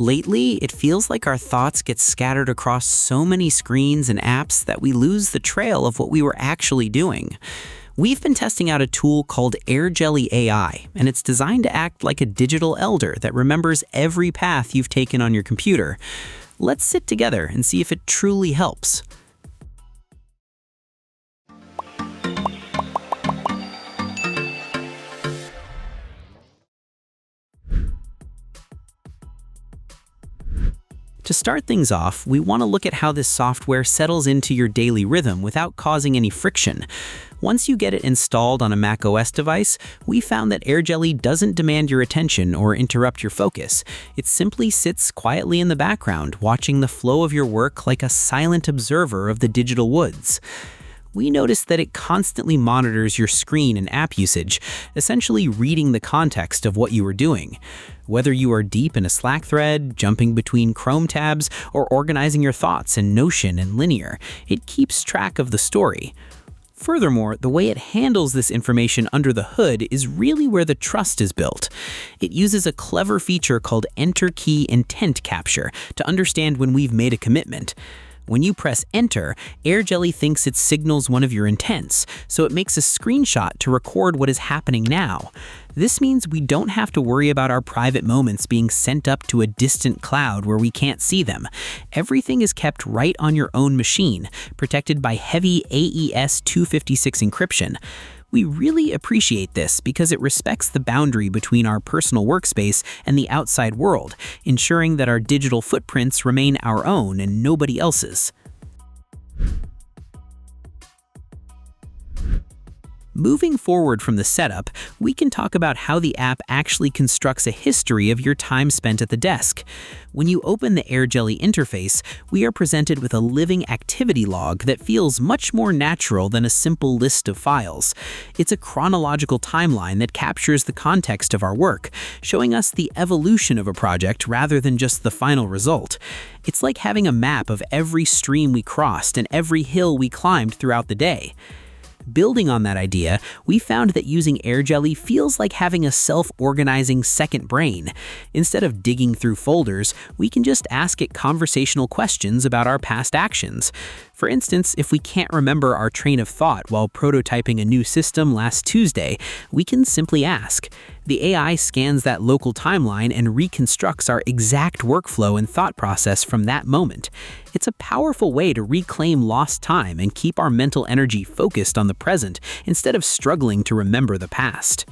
Lately, it feels like our thoughts get scattered across so many screens and apps that we lose the trail of what we were actually doing. We've been testing out a tool called AirJelly AI, and it's designed to act like a digital elder that remembers every path you've taken on your computer. Let's sit together and see if it truly helps. To start things off, we want to look at how this software settles into your daily rhythm without causing any friction. Once you get it installed on a macOS device, we found that AirJelly doesn't demand your attention or interrupt your focus. It simply sits quietly in the background, watching the flow of your work like a silent observer of the digital woods. We noticed that it constantly monitors your screen and app usage, essentially reading the context of what you were doing. Whether you are deep in a Slack thread, jumping between Chrome tabs, or organizing your thoughts in Notion and Linear, it keeps track of the story. Furthermore, the way it handles this information under the hood is really where the trust is built. It uses a clever feature called Enter Key Intent Capture to understand when we've made a commitment. When you press Enter, AirJelly thinks it signals one of your intents, so it makes a screenshot to record what is happening now. This means we don't have to worry about our private moments being sent up to a distant cloud where we can't see them. Everything is kept right on your own machine, protected by heavy AES 256 encryption. We really appreciate this because it respects the boundary between our personal workspace and the outside world, ensuring that our digital footprints remain our own and nobody else's. Moving forward from the setup, we can talk about how the app actually constructs a history of your time spent at the desk. When you open the AirJelly interface, we are presented with a living activity log that feels much more natural than a simple list of files. It's a chronological timeline that captures the context of our work, showing us the evolution of a project rather than just the final result. It's like having a map of every stream we crossed and every hill we climbed throughout the day. Building on that idea, we found that using AirJelly feels like having a self-organizing second brain. Instead of digging through folders, we can just ask it conversational questions about our past actions. For instance, if we can't remember our train of thought while prototyping a new system last Tuesday, we can simply ask. The AI scans that local timeline and reconstructs our exact workflow and thought process from that moment. It's a powerful way to reclaim lost time and keep our mental energy focused on the present instead of struggling to remember the past.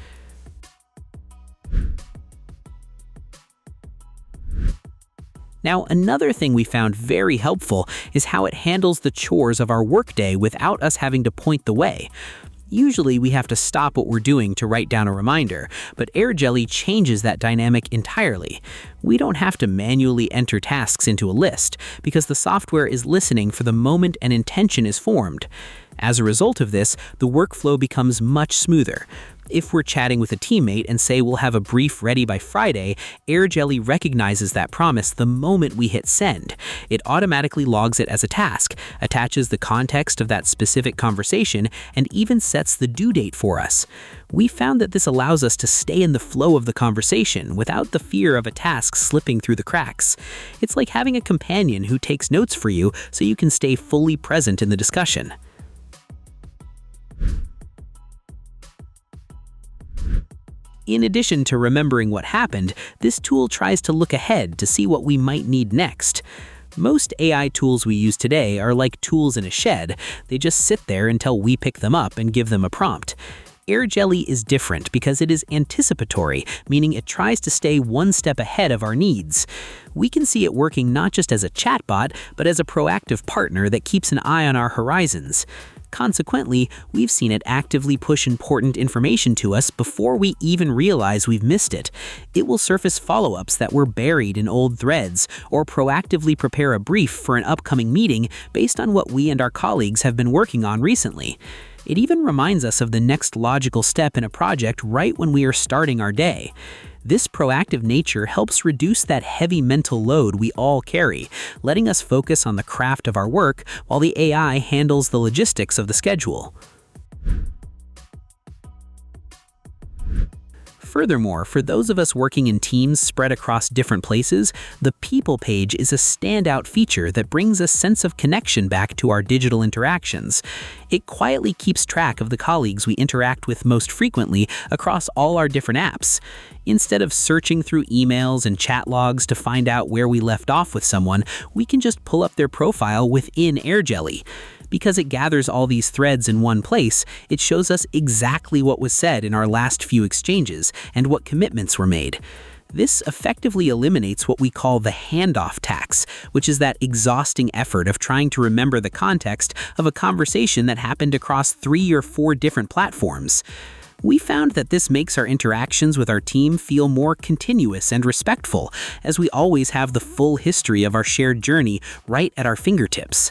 Now, another thing we found very helpful is how it handles the chores of our workday without us having to point the way. Usually, we have to stop what we're doing to write down a reminder, but AirJelly changes that dynamic entirely. We don't have to manually enter tasks into a list because the software is listening for the moment an intention is formed. As a result of this, the workflow becomes much smoother. If we're chatting with a teammate and say we'll have a brief ready by Friday, AirJelly recognizes that promise the moment we hit send. It automatically logs it as a task, attaches the context of that specific conversation, and even sets the due date for us. We found that this allows us to stay in the flow of the conversation without the fear of a task slipping through the cracks. It's like having a companion who takes notes for you so you can stay fully present in the discussion. In addition to remembering what happened, this tool tries to look ahead to see what we might need next. Most AI tools we use today are like tools in a shed. They just sit there until we pick them up and give them a prompt. AirJelly is different because it is anticipatory, meaning it tries to stay one step ahead of our needs. We can see it working not just as a chatbot, but as a proactive partner that keeps an eye on our horizons. Consequently, we've seen it actively push important information to us before we even realize we've missed it. It will surface follow-ups that were buried in old threads, or proactively prepare a brief for an upcoming meeting based on what we and our colleagues have been working on recently. It even reminds us of the next logical step in a project right when we are starting our day. This proactive nature helps reduce that heavy mental load we all carry, letting us focus on the craft of our work while the AI handles the logistics of the schedule. Furthermore, for those of us working in teams spread across different places, the People page is a standout feature that brings a sense of connection back to our digital interactions. It quietly keeps track of the colleagues we interact with most frequently across all our different apps. Instead of searching through emails and chat logs to find out where we left off with someone, we can just pull up their profile within AirJelly. Because it gathers all these threads in one place, it shows us exactly what was said in our last few exchanges and what commitments were made. This effectively eliminates what we call the handoff tax, which is that exhausting effort of trying to remember the context of a conversation that happened across 3 or 4 different platforms. We found that this makes our interactions with our team feel more continuous and respectful, as we always have the full history of our shared journey right at our fingertips.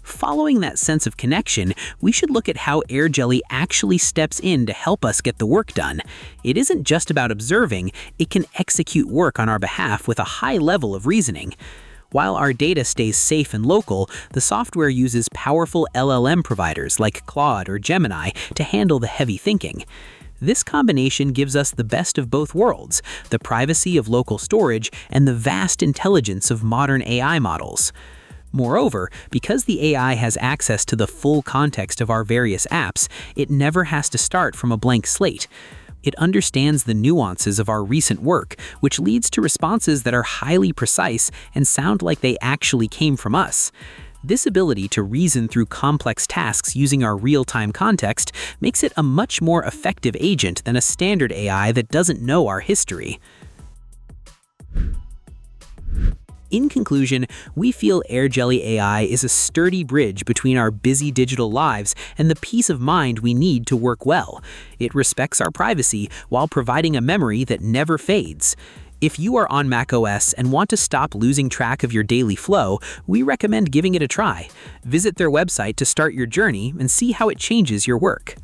Following that sense of connection, we should look at how AirJelly actually steps in to help us get the work done. It isn't just about observing, it can execute work on our behalf with a high level of reasoning. While our data stays safe and local, the software uses powerful LLM providers like Claude or Gemini to handle the heavy thinking. This combination gives us the best of both worlds, the privacy of local storage and the vast intelligence of modern AI models. Moreover, because the AI has access to the full context of our various apps, it never has to start from a blank slate. It understands the nuances of our recent work, which leads to responses that are highly precise and sound like they actually came from us. This ability to reason through complex tasks using our real-time context makes it a much more effective agent than a standard AI that doesn't know our history. In conclusion, we feel AirJelly AI is a sturdy bridge between our busy digital lives and the peace of mind we need to work well. It respects our privacy while providing a memory that never fades. If you are on macOS and want to stop losing track of your daily flow, we recommend giving it a try. Visit their website to start your journey and see how it changes your work.